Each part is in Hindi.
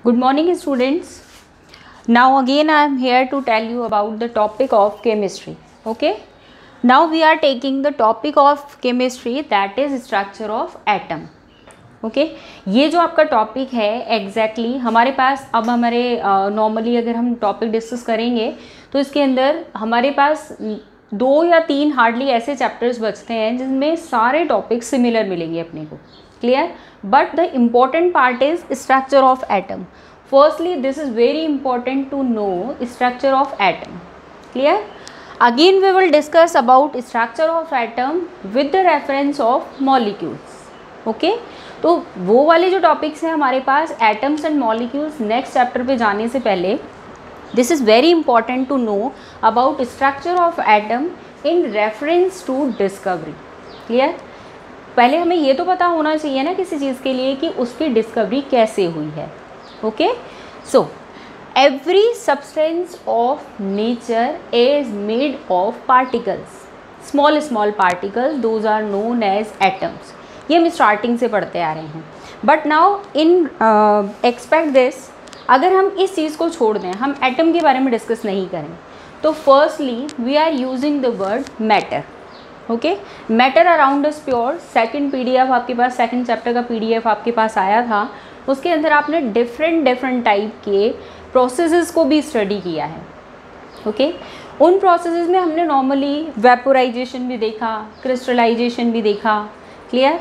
Good morning, students. Now again I am here to tell you about the topic of chemistry. Okay. Now we are taking the topic of chemistry, that is structure of atom. Okay ये जो आपका टॉपिक है एग्जैक्टली हमारे पास अब हमारे नॉर्मली अगर हम टॉपिक डिस्कस करेंगे तो इसके अंदर हमारे पास 2 या 3 हार्डली ऐसे चैप्टर्स बचते हैं जिनमें सारे टॉपिक सिमिलर मिलेंगे अपने को. Clear. But the important part is structure of atom. Firstly this is very important to know structure of atom. Clear. Again we will discuss about structure of atom with the reference of molecules. Okay तो वो वाले जो टॉपिक्स हैं हमारे पास atoms and molecules next chapter पे जाने से पहले this is very important to know about structure of atom in reference to discovery. Clear. पहले हमें ये तो पता होना चाहिए ना किसी चीज़ के लिए कि उसकी डिस्कवरी कैसे हुई है. Okay so every substance of nature is made of particles, small small particles, those are known as atoms. ये हम स्टार्टिंग से पढ़ते आ रहे हैं. But now in expect this, अगर हम इस चीज़ को छोड़ दें, हम एटम के बारे में डिस्कस नहीं करें, तो firstly we are using the word matter. Okay matter around us pure. Second PDF आपके पास, सेकंड चैप्टर का पीडीएफ आपके पास आया था, उसके अंदर आपने डिफरेंट टाइप के प्रोसेसेस को भी स्टडी किया है. ओके उन प्रोसेसेस में हमने नॉर्मली वेपोराइजेशन भी देखा, क्रिस्टलाइजेशन भी देखा. क्लियर.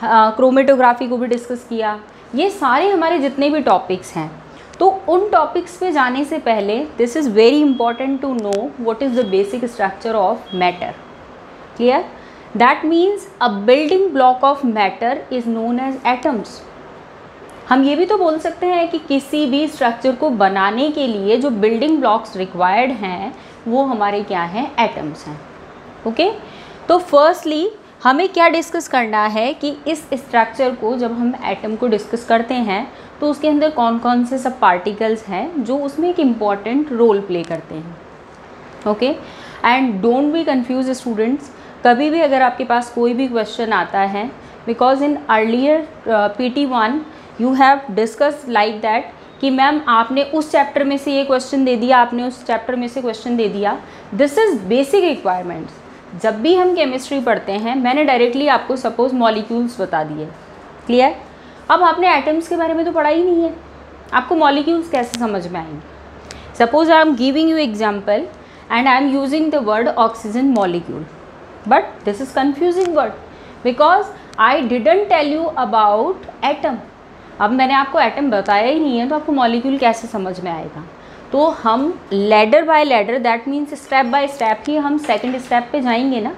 क्रोमेटोग्राफी को भी डिस्कस किया. ये सारे हमारे जितने भी टॉपिक्स हैं, तो उन टॉपिक्स पे जाने से पहले this is very important to know what is the basic structure of matter. Clear. That means a building block of matter is known as atoms. हम ये भी तो बोल सकते हैं कि किसी भी स्ट्रक्चर को बनाने के लिए जो बिल्डिंग ब्लॉक्स रिक्वायर्ड हैं वो हमारे क्या हैं, एटम्स हैं. ओके तो फर्स्टली हमें क्या डिस्कस करना है कि इस स्ट्रक्चर को जब हम एटम को डिस्कस करते हैं तो उसके अंदर कौन कौन से सब पार्टिकल्स हैं जो उसमें एक इम्पॉर्टेंट रोल प्ले करते हैं. Okay and don't be confuse students. कभी भी अगर आपके पास कोई भी क्वेश्चन आता है, because in earlier PT1 you have discuss like that कि मैम आपने उस चैप्टर में से ये क्वेश्चन दे दिया, आपने उस चैप्टर में से क्वेश्चन दे दिया. This is basic requirements. जब भी हम केमिस्ट्री पढ़ते हैं, मैंने डायरेक्टली आपको सपोज मॉलिक्यूल्स बता दिए. क्लियर. अब आपने एटम्स के बारे में तो पढ़ा ही नहीं है, आपको मॉलिक्यूल्स कैसे समझ में आएंगे. Suppose I am giving you example and I am using the word oxygen molecule, but this is confusing word because I didn't tell you about atom. अब मैंने आपको एटम बताया ही नहीं है तो आपको मॉलिक्यूल कैसे समझ में आएगा. तो हम ladder by ladder, that means step by step ही हम सेकंड स्टेप पे जाएंगे ना.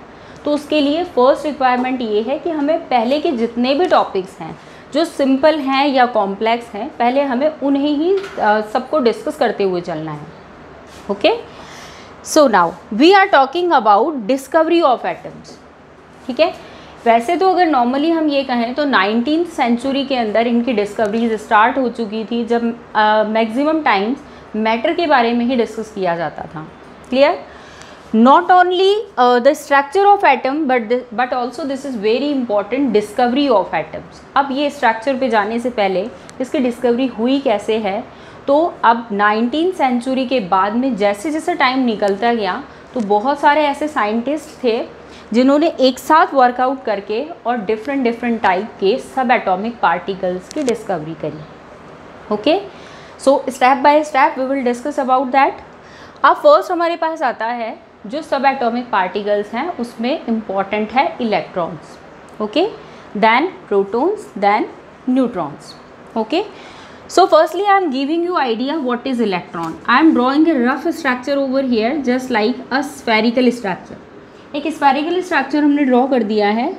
तो उसके लिए फर्स्ट रिक्वायरमेंट ये है कि हमें पहले के जितने भी टॉपिक्स हैं जो सिंपल हैं या कॉम्प्लेक्स हैं, पहले हमें उन्हें ही सबको डिस्कस करते हुए चलना है. Okay so now we are talking about discovery of atoms. ठीक है. वैसे तो अगर नॉर्मली हम ये कहें तो 19th सेंचुरी के अंदर इनकी डिस्कवरीज स्टार्ट हो चुकी थी, जब मैक्सिमम टाइम्स मैटर के बारे में ही डिस्कस किया जाता था. Clear. Not only the structure of atom but also this is very important discovery of atoms. अब ये स्ट्रक्चर पे जाने से पहले इसकी डिस्कवरी हुई कैसे है, तो अब 19th सेंचुरी के बाद में जैसे जैसे टाइम निकलता गया तो बहुत सारे ऐसे साइंटिस्ट थे जिन्होंने एक साथ वर्कआउट करके और डिफरेंट टाइप के सब एटॉमिक पार्टिकल्स की डिस्कवरी करी. Okay so step by step we will discuss about that. अब फर्स्ट हमारे पास आता है जो सब एटॉमिक पार्टिकल्स हैं, उसमें इम्पॉर्टेंट है electrons. Okay then protons, then neutrons. Okay so firstly I am giving you idea what is electron. I am drawing a rough structure over here just like a spherical structure. एक स्फेरिकल स्ट्रक्चर हमने ड्रॉ कर दिया है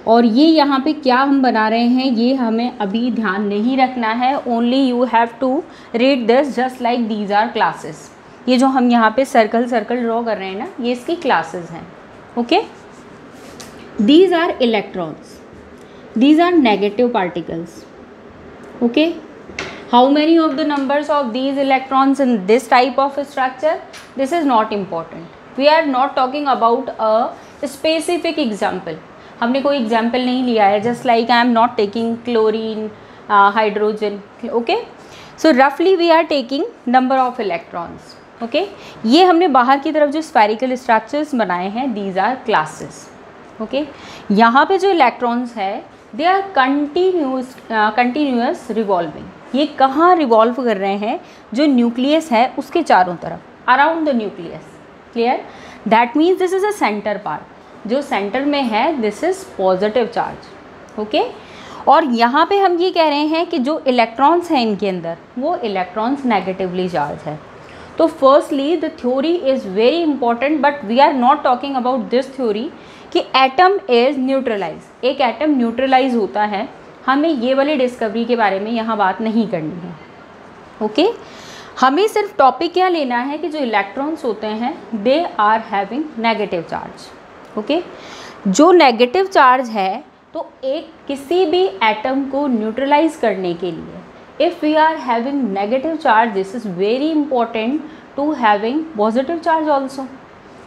और ये यहाँ पे क्या हम बना रहे हैं ये हमें अभी ध्यान नहीं रखना है. Only you have to read this just like these are classes. ये जो हम यहाँ पे सर्कल ड्रॉ कर रहे हैं ना, ये इसकी क्लासेस हैं. Okay these are electrons, these are negative particles. Okay how many of the numbers of these electrons in this type of structure, this is not important. We are not talking about a specific example. हमने कोई एग्जाम्पल नहीं लिया है, just like I am not taking chlorine, hydrogen. Okay so रफली we are taking number of electrons, okay. ये हमने बाहर की तरफ जो स्फेरिकल स्ट्रक्चर्स बनाए हैं, दीज आर क्लासेस, ओके। यहाँ पे जो इलेक्ट्रॉन्स है दे आर कंटिन्यूअस रिवॉल्विंग। ये कहाँ रिवॉल्व कर रहे हैं? जो न्यूक्लियस है उसके चारों तरफ, around the nucleus, clear. That means this is a centre part, जो सेंटर में है this is positive charge, okay. और यहाँ पे हम ये कह रहे हैं कि जो इलेक्ट्रॉन्स हैं इनके अंदर वो इलेक्ट्रॉन्स नेगेटिवली चार्ज है। तो firstly the theory is very important, but we are not talking about this theory कि एटम इज़ न्यूट्रलाइज, एक एटम न्यूट्रलाइज होता है। हमें ये वाली डिस्कवरी के बारे में यहाँ बात नहीं करनी है, ओके। हमें सिर्फ टॉपिक क्या लेना है कि जो इलेक्ट्रॉन्स होते हैं they are having negative charge, okay. जो नेगेटिव चार्ज है तो एक किसी भी एटम को न्यूट्रलाइज करने के लिए if we are having negative charge, this is very important to having positive charge also.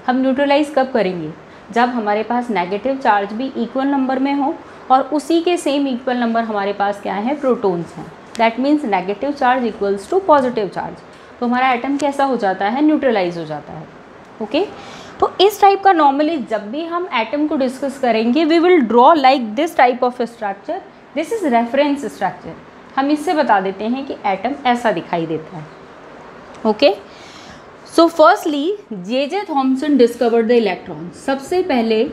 हम न्यूट्रलाइज कब करेंगे? जब हमारे पास नेगेटिव चार्ज भी इक्वल नंबर में हो और उसी के सेम इक्वल नंबर हमारे पास क्या है? प्रोटॉन्स हैं। That means negative charge equals to positive charge. तो हमारा एटम कैसा हो जाता है? न्यूट्रलाइज हो जाता है, ओके। तो इस टाइप का नॉर्मली जब भी हम एटम को डिस्कस करेंगे we will draw like this type of structure, this is reference structure. हम इससे बता देते हैं कि एटम ऐसा दिखाई देता है, okay. So firstly J Thomson discovered the electron. सबसे पहले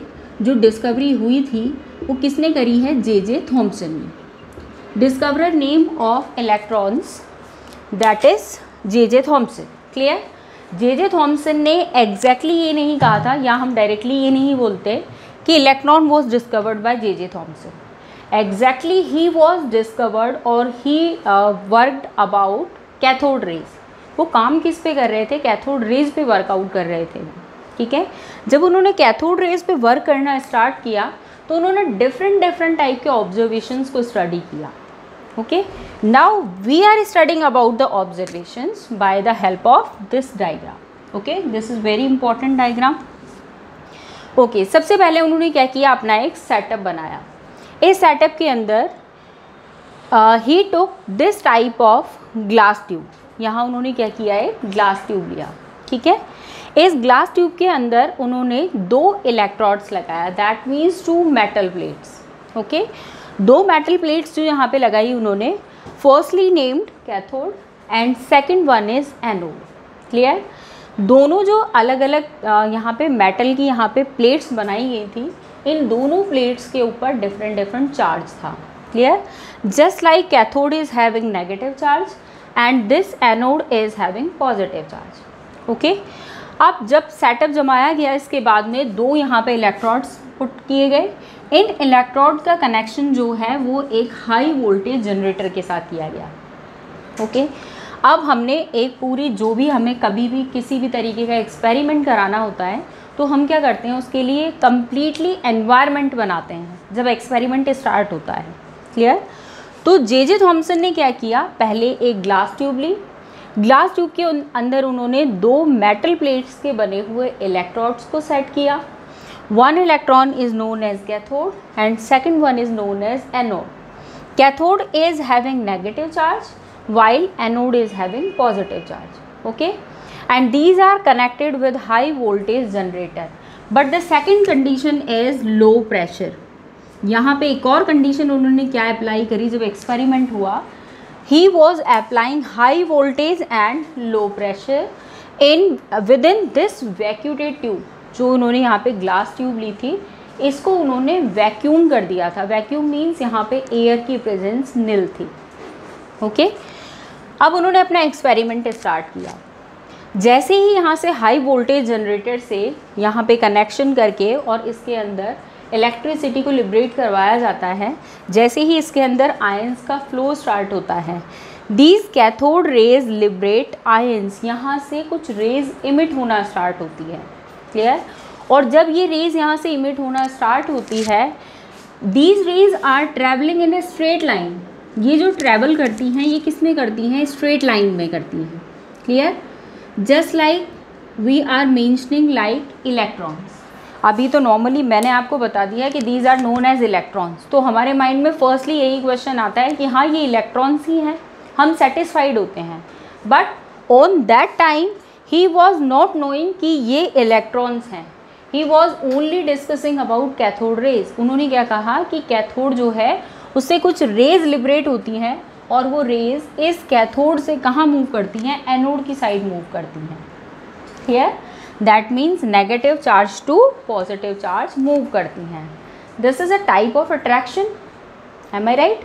जो डिस्कवरी हुई थी वो किसने करी है? जे थॉमसन ने। Discoverer name of electrons that is J Thomson, clear. J Thomson ने एग्जैक्टली ये नहीं कहा था, या हम डायरेक्टली ये नहीं बोलते कि electron was discovered by J Thomson. Exactly he was discovered और he worked about cathode rays. वो काम किस पे कर रहे थे? कैथोड रेज पे वर्कआउट कर रहे थे, ठीक है। जब उन्होंने कैथोड रेज पे वर्क करना स्टार्ट किया तो उन्होंने डिफरेंट टाइप के ऑब्जर्वेशंस को स्टडी किया, okay. Now we are studying about the observations by the help of this diagram, okay. This is very important diagram, okay. सबसे पहले उन्होंने क्या किया? अपना एक सेटअप बनाया। इस सेटअप के अंदर he took this type of glass tube. यहाँ उन्होंने क्या किया? एक ग्लास ट्यूब लिया, ठीक है। इस ग्लास ट्यूब के अंदर उन्होंने 2 इलेक्ट्रोड्स लगाया, that means 2 metal plates, okay. 2 metal plates जो यहाँ पे लगाई उन्होंने, firstly named cathode and second one is anode, clear. दोनों जो अलग अलग यहाँ पे मेटल की यहाँ पे प्लेट्स बनाई गई थी, इन दोनों प्लेट्स के ऊपर डिफरेंट चार्ज था, clear. Just like cathode is having negative charge and this anode is having positive charge, okay. अब जब सेटअप जमाया गया इसके बाद में 2 यहाँ पे इलेक्ट्रोड्स पुट किए गए। इन इलेक्ट्रोड का कनेक्शन जो है वो एक हाई वोल्टेज जनरेटर के साथ किया गया, ओके। अब हमने एक पूरी जो भी हमें कभी भी किसी भी तरीके का एक्सपेरिमेंट कराना होता है तो हम क्या करते हैं? उसके लिए कम्प्लीटली एनवायरनमेंट बनाते हैं जब एक्सपेरिमेंट स्टार्ट होता है, क्लियर। तो जे थॉमसन ने क्या किया? पहले एक ग्लास ट्यूब ली। ग्लास ट्यूब के अंदर उन्होंने 2 मेटल प्लेट्स के बने हुए इलेक्ट्रोड्स को सेट किया। 1 electron is known as cathode and second one is known as anode. Cathode is having negative charge while anode is having positive charge, okay, and these are connected with high voltage generator, but the second condition is low pressure। यहाँ पे एक और कंडीशन उन्होंने क्या अप्लाई करी जब एक्सपेरिमेंट हुआ? he was applying high voltage and low pressure in within this vacuated tube। जो उन्होंने यहाँ पे ग्लास ट्यूब ली थी इसको उन्होंने वैक्यूम कर दिया था। वैक्यूम मीन्स यहाँ पे एयर की प्रेजेंस नील थी, ओके। अब उन्होंने अपना एक्सपेरिमेंट स्टार्ट किया। जैसे ही यहाँ से हाई वोल्टेज जनरेटर से यहाँ पे कनेक्शन करके और इसके अंदर इलेक्ट्रिसिटी को लिबरेट करवाया जाता है, जैसे ही इसके अंदर आयंस का फ्लो स्टार्ट होता है, these cathode rays liberate ions, यहाँ से कुछ रेज इमिट होना स्टार्ट होती है, क्लियर। और जब ये रेज यहाँ से इमिट होना स्टार्ट होती है, these rays are travelling in a straight line. ये जो ट्रैवल करती हैं ये किस में करती हैं? स्ट्रेट लाइन में करती हैं, clear. Just like we are mentioning like electrons. अभी तो नॉर्मली मैंने आपको बता दिया कि these are known as electrons, तो हमारे माइंड में फर्स्टली यही क्वेश्चन आता है कि हाँ ये इलेक्ट्रॉन्स ही हैं, हम सेटिस्फाइड होते हैं। But on that time he was not knowing कि ये इलेक्ट्रॉन्स हैं, he was only discussing about cathode raise. उन्होंने क्या कहा कि कैथोड जो है उससे कुछ रेज लिबरेट होती हैं और वो रेज इस कैथोड से कहाँ मूव करती हैं, एनोड की साइड मूव करती हैं। Clear? That means negative charge to positive charge move करती हैं। This is a type of attraction. Am I right?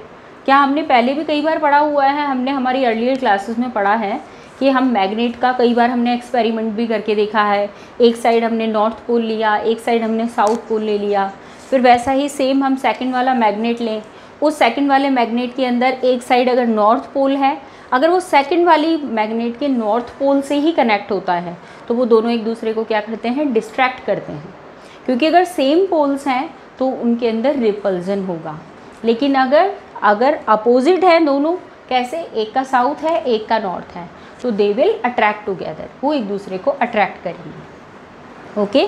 क्या हमने पहले भी कई बार पढ़ा हुआ है, हमने हमारी अर्लियर क्लासेस में पढ़ा है कि हम मैग्नेट का कई बार हमने एक्सपेरिमेंट भी करके देखा है। एक साइड हमने नॉर्थ पोल लिया, एक साइड हमने साउथ पोल ले लिया, फिर वैसा ही सेम हम सेकंड वाला मैग्नेट लें, उस सेकंड वाले मैग्नेट के अंदर एक साइड अगर नॉर्थ पोल है, अगर वो सेकंड वाली मैग्नेट के नॉर्थ पोल से ही कनेक्ट होता है तो वो दोनों एक दूसरे को क्या करते हैं, डिस्ट्रैक्ट करते हैं, क्योंकि अगर सेम पोल्स हैं तो उनके अंदर रिपल्जन होगा। लेकिन अगर अपोजिट है दोनों, कैसे, एक का साउथ है एक का नॉर्थ है, तो दे विल अट्रैक्ट टुगेदर, वो एक दूसरे को अट्रैक्ट करेंगे। ओके,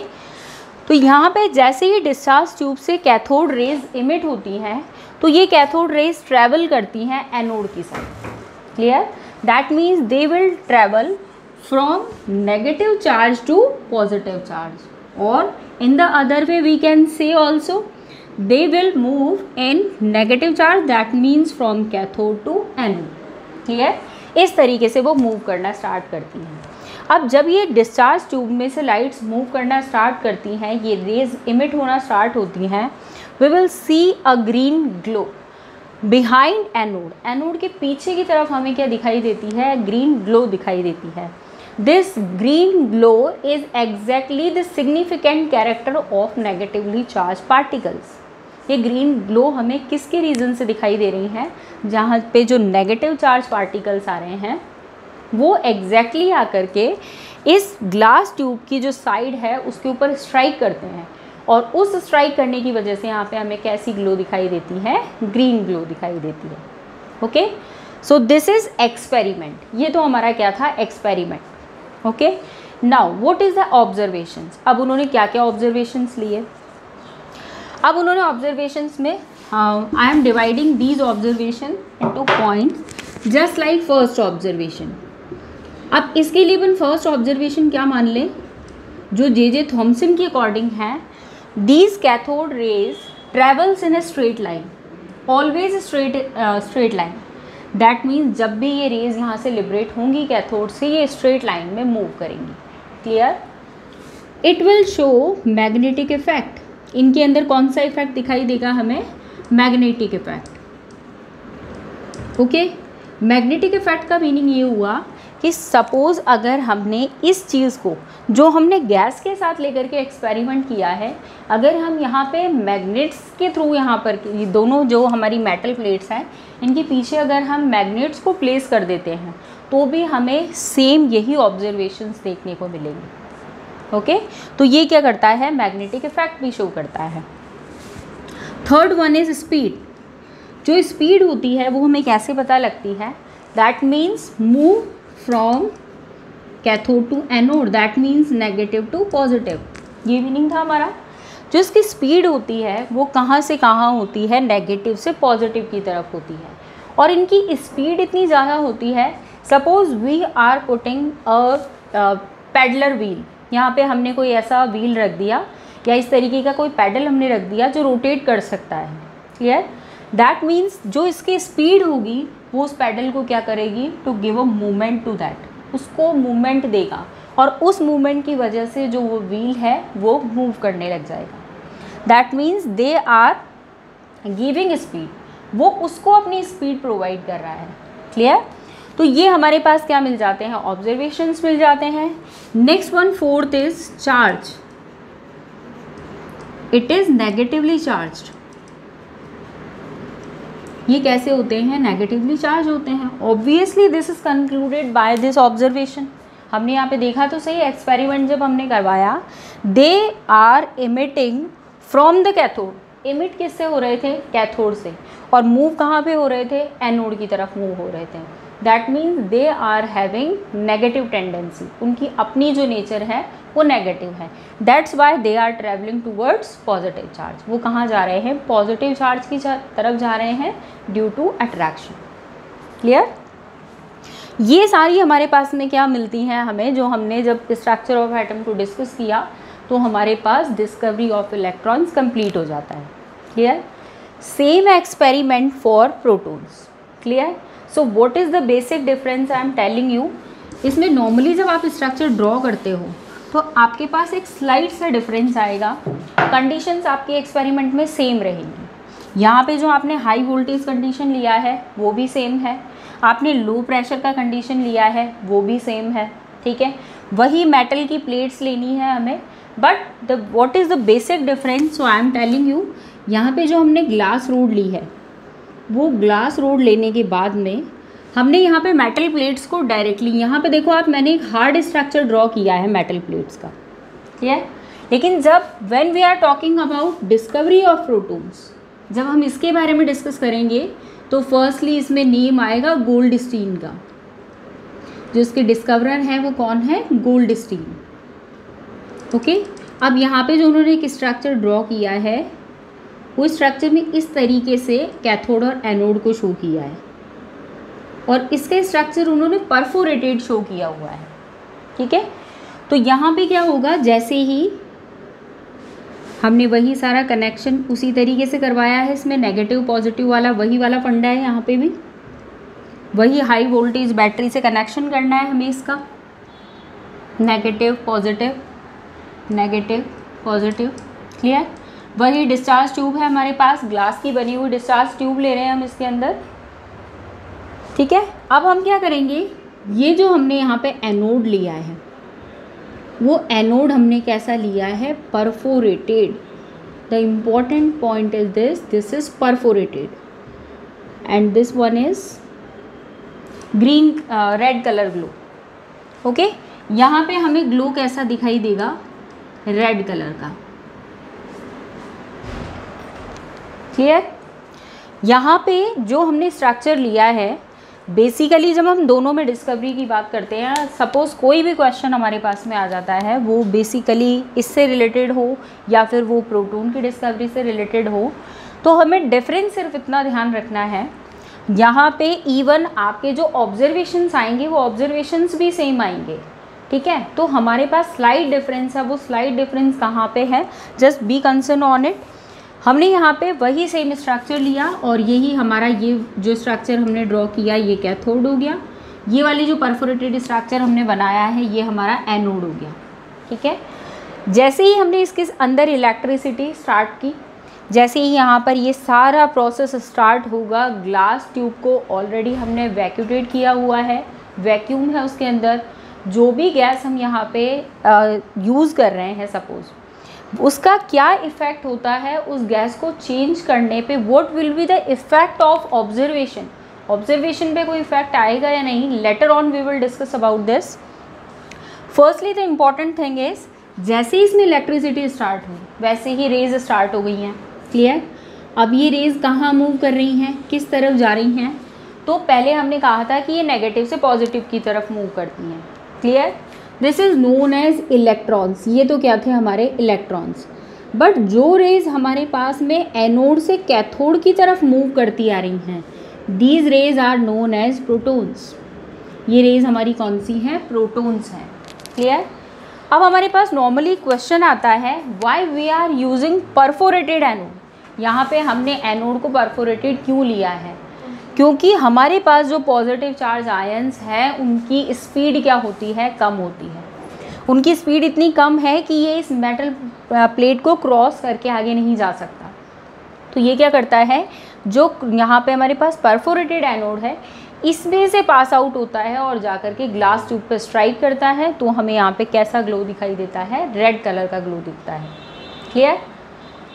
तो यहाँ पे जैसे ही डिस्चार्ज ट्यूब से कैथोड रेज इमिट होती हैं तो ये कैथोड रेज ट्रैवल करती हैं एनोड की side. Clear? That means they will travel from negative charge to positive charge, और in the other way we can say also they will move in negative charge, that means from cathode to anode. Clear? इस तरीके से वो मूव करना स्टार्ट करती हैं। अब जब ये डिस्चार्ज ट्यूब में से लाइट्स मूव करना स्टार्ट करती हैं, ये रेज इमिट होना स्टार्ट होती हैं, we will see a green glow behind anode. Anode के पीछे की तरफ हमें क्या दिखाई देती है, ग्रीन ग्लो दिखाई देती है। This green glow is exactly the significant character of negatively charge particles. ये ग्रीन ग्लो हमें किसके रीज़न से दिखाई दे रही हैं, जहाँ पे जो नेगेटिव चार्ज पार्टिकल्स आ रहे हैं वो एग्जैक्टली आकर के इस ग्लास ट्यूब की जो साइड है उसके ऊपर स्ट्राइक करते हैं, और उस स्ट्राइक करने की वजह से यहाँ पे हमें कैसी ग्लो दिखाई देती है, ग्रीन ग्लो दिखाई देती है। Okay, so this is experiment. ये तो हमारा क्या था, experiment. Okay, now what is the observations. अब उन्होंने क्या क्या ऑब्जर्वेशंस लिए, अब उन्होंने ऑब्जर्वेशंस में I am dividing these observation into points just like first observation. अब इसके लिए अपन फर्स्ट ऑब्जर्वेशन क्या मान लें, जो जे थॉमसन के अकॉर्डिंग है, these cathode rays travels in a straight line, always straight line. That means जब भी ये रेज यहाँ से लिबरेट होंगी कैथोड से, ये स्ट्रेट लाइन में मूव करेंगी। Clear? It will show magnetic effect. इनके अंदर कौन सा इफेक्ट दिखाई देगा हमें, magnetic effect. Okay, magnetic effect का मीनिंग ये हुआ कि सपोज़ अगर हमने इस चीज़ को, जो हमने गैस के साथ लेकर के एक्सपेरिमेंट किया है, अगर हम यहाँ पे मैग्नेट्स के थ्रू, यहाँ पर ये दोनों जो हमारी मेटल प्लेट्स हैं इनके पीछे अगर हम मैग्नेट्स को प्लेस कर देते हैं तो भी हमें सेम यही ऑब्जर्वेशंस देखने को मिलेंगे। ओके, तो ये क्या करता है, मैग्नेटिक इफेक्ट भी शो करता है। Third one is speed. जो स्पीड होती है वो हमें कैसे पता लगती है, that means move from cathode to anode, that means negative to positive. ये मीनिंग था हमारा। जो इसकी स्पीड होती है वो कहाँ से कहाँ होती है, नेगेटिव से पॉजिटिव की तरफ होती है, और इनकी स्पीड इतनी ज़्यादा होती है, suppose we are putting a pedaler wheel, यहाँ पे हमने कोई ऐसा व्हील रख दिया या इस तरीके का कोई पैडल हमने रख दिया जो रोटेट कर सकता है। क्लियर? दैट मीन्स जो इसकी स्पीड होगी वो उस पैडल को क्या करेगी, to give a movement to that, उसको मूवमेंट देगा, और उस मूवमेंट की वजह से जो वो व्हील है वो मूव करने लग जाएगा। That means they are giving speed, वो उसको अपनी स्पीड प्रोवाइड कर रहा है। क्लियर? तो ये हमारे पास क्या मिल जाते हैं, ऑब्जर्वेशंस मिल जाते हैं। Next one, fourth is charge. It is negatively charged. ये कैसे होते हैं, नेगेटिवली चार्ज होते हैं। Obviously this is concluded by this observation. हमने यहाँ पे देखा तो सही, एक्सपेरिमेंट जब हमने करवाया, they are emitting from the cathode. Emit किससे हो रहे थे, कैथोड से, और मूव कहाँ पे हो रहे थे, एनोड की तरफ मूव हो रहे थे। That means they are having negative tendency, उनकी अपनी जो नेचर है वो नेगेटिव है। That's why they are travelling towards positive charge. वो कहाँ जा रहे हैं, पॉजिटिव चार्ज की तरफ जा रहे हैं, ड्यू टू अट्रैक्शन। क्लियर? ये सारी हमारे पास में क्या मिलती हैं हमें, जो हमने जब स्ट्रक्चर ऑफ एटम को डिस्कस किया तो हमारे पास डिस्कवरी ऑफ इलेक्ट्रॉन्स कंप्लीट हो जाता है। Clear? Same experiment for protons. Clear? So what is the basic difference I am telling you. इसमें नॉर्मली जब आप स्ट्रक्चर ड्रॉ करते हो तो आपके पास एक स्लाइड सा डिफरेंस आएगा, कंडीशंस आपके एक्सपेरिमेंट में सेम रहेंगी। यहाँ पे जो आपने हाई वोल्टेज कंडीशन लिया है वो भी सेम है, आपने लो प्रेशर का कंडीशन लिया है वो भी सेम है। ठीक है, वही मेटल की प्लेट्स लेनी है हमें, but the what is the basic difference, so I am telling you. यहाँ पे जो हमने ग्लास रोड ली है, वो ग्लास रोड लेने के बाद में हमने यहाँ पे मेटल प्लेट्स को डायरेक्टली, यहाँ पे देखो आप, मैंने एक हार्ड स्ट्रक्चर ड्रॉ किया है मेटल प्लेट्स का। ठीक है, लेकिन जब when we are talking about discovery of protons, जब हम इसके बारे में डिस्कस करेंगे तो फर्स्टली इसमें नेम आएगा गोल्डस्टीन का। जो इसके डिस्कवरर है वो कौन है? गोल्डस्टीन। ओके, अब यहाँ पे जो उन्होंने एक स्ट्रक्चर ड्रॉ किया है, वो स्ट्रक्चर में इस तरीके से कैथोड और एनोड को शो किया है, और इसका स्ट्रक्चर उन्होंने परफोरेटेड शो किया हुआ है। ठीक है, तो यहाँ पे क्या होगा, जैसे ही हमने वही सारा कनेक्शन उसी तरीके से करवाया है, इसमें नेगेटिव पॉजिटिव वाला वही वाला फंडा है, यहाँ पे भी वही हाई वोल्टेज बैटरी से कनेक्शन करना है हमें इसका, negative positive negative positive. Clear? वही डिस्चार्ज ट्यूब है हमारे पास, ग्लास की बनी हुई डिस्चार्ज ट्यूब ले रहे हैं हम इसके अंदर। ठीक है, अब हम क्या करेंगे, ये जो हमने यहाँ पे एनोड लिया है, वो एनोड हमने कैसा लिया है? Perforated. The important point is this is perforated, and this one is green red colour glow. Okay, यहाँ पे हमें ग्लो कैसा दिखाई देगा? रेड कलर का। क्लियर? यहाँ पे जो हमने स्ट्रक्चर लिया है, बेसिकली जब हम दोनों में डिस्कवरी की बात करते हैं, सपोज़ कोई भी क्वेश्चन हमारे पास में आ जाता है, वो बेसिकली इससे रिलेटेड हो या फिर वो प्रोटॉन की डिस्कवरी से रिलेटेड हो, तो हमें डिफरेंस सिर्फ इतना ध्यान रखना है, यहाँ पे इवन आपके जो ऑब्जर्वेशंस आएंगे वो ऑब्जर्वेशंस भी सेम आएंगे। ठीक है, तो हमारे पास स्लाइड डिफरेंस है, वो स्लाइड डिफरेंस कहाँ पे है? Just be concern on it. हमने यहाँ पे वही सेम स्ट्रक्चर लिया, और यही हमारा ये जो स्ट्रक्चर हमने ड्रॉ किया ये कैथोड हो गया, ये वाली जो परफोरेटेड स्ट्रक्चर हमने बनाया है ये हमारा एनोड हो गया। ठीक है, जैसे ही हमने इसके अंदर इलेक्ट्रिसिटी स्टार्ट की, जैसे ही यहाँ पर ये सारा प्रोसेस स्टार्ट होगा, ग्लास ट्यूब को ऑलरेडी हमने वैक्यूमेट किया हुआ है, वैक्यूम है उसके अंदर, जो भी गैस हम यहाँ पे यूज़ कर रहे हैं सपोज़, उसका क्या इफ़ेक्ट होता है उस गैस को चेंज करने पे, what will be the effect of observation. Observation पे कोई इफ़ेक्ट आएगा या नहीं, later on we will discuss about this. Firstly the important thing is, जैसे ही इसमें इलेक्ट्रिसिटी स्टार्ट हुई वैसे ही रेज स्टार्ट हो गई हैं। क्लियर? अब ये रेज कहाँ मूव कर रही हैं, किस तरफ जा रही हैं? तो पहले हमने कहा था कि ये नेगेटिव से पॉजिटिव की तरफ मूव करती हैं। Clear? This is known as electrons. ये तो क्या थे? हमारे इलेक्ट्रॉन्स। बट जो रेज हमारे पास में एनोड से कैथोड की तरफ मूव करती आ रही हैं, these rays are known as protons. ये रेज हमारी कौन सी हैं? प्रोटॉन्स हैं। क्लियर? अब हमारे पास नॉर्मली क्वेश्चन आता है, why we are using perforated anode. यहाँ पे हमने एनोड को परफोरेटेड क्यों लिया है? क्योंकि हमारे पास जो पॉजिटिव चार्ज आयंस हैं उनकी स्पीड क्या होती है? कम होती है। उनकी स्पीड इतनी कम है कि ये इस मेटल प्लेट को क्रॉस करके आगे नहीं जा सकता। तो ये क्या करता है, जो यहाँ पे हमारे पास परफोरेटेड एनोड है, इसमें से पास आउट होता है और जा कर के ग्लास ट्यूब पे स्ट्राइक करता है, तो हमें यहाँ पे कैसा ग्लो दिखाई देता है? रेड कलर का ग्लो दिखता है। क्लियर?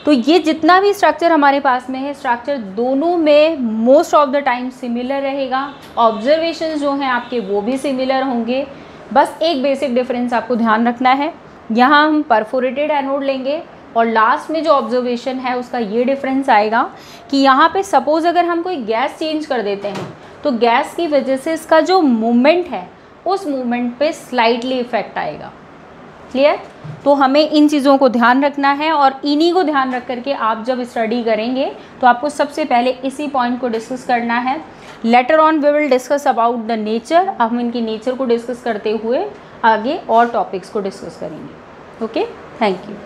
तो ये जितना भी स्ट्रक्चर हमारे पास में है, स्ट्रक्चर दोनों में most of the time similar रहेगा। ऑब्जर्वेशंस जो हैं आपके वो भी सिमिलर होंगे। बस एक बेसिक डिफरेंस आपको ध्यान रखना है, यहाँ हम परफोरेटेड एनोड लेंगे और लास्ट में जो ऑब्जर्वेशन है उसका ये डिफरेंस आएगा कि यहाँ पे सपोज़ अगर हम कोई गैस चेंज कर देते हैं तो गैस की वजह से इसका जो मूवमेंट है उस मूवमेंट पे स्लाइटली इफेक्ट आएगा। क्लियर? तो हमें इन चीज़ों को ध्यान रखना है, और इन्हीं को ध्यान रख करके आप जब स्टडी करेंगे तो आपको सबसे पहले इसी पॉइंट को डिस्कस करना है। Later on we will discuss about the nature, हम इनकी नेचर को डिस्कस करते हुए आगे और टॉपिक्स को डिस्कस करेंगे। Okay, thank you.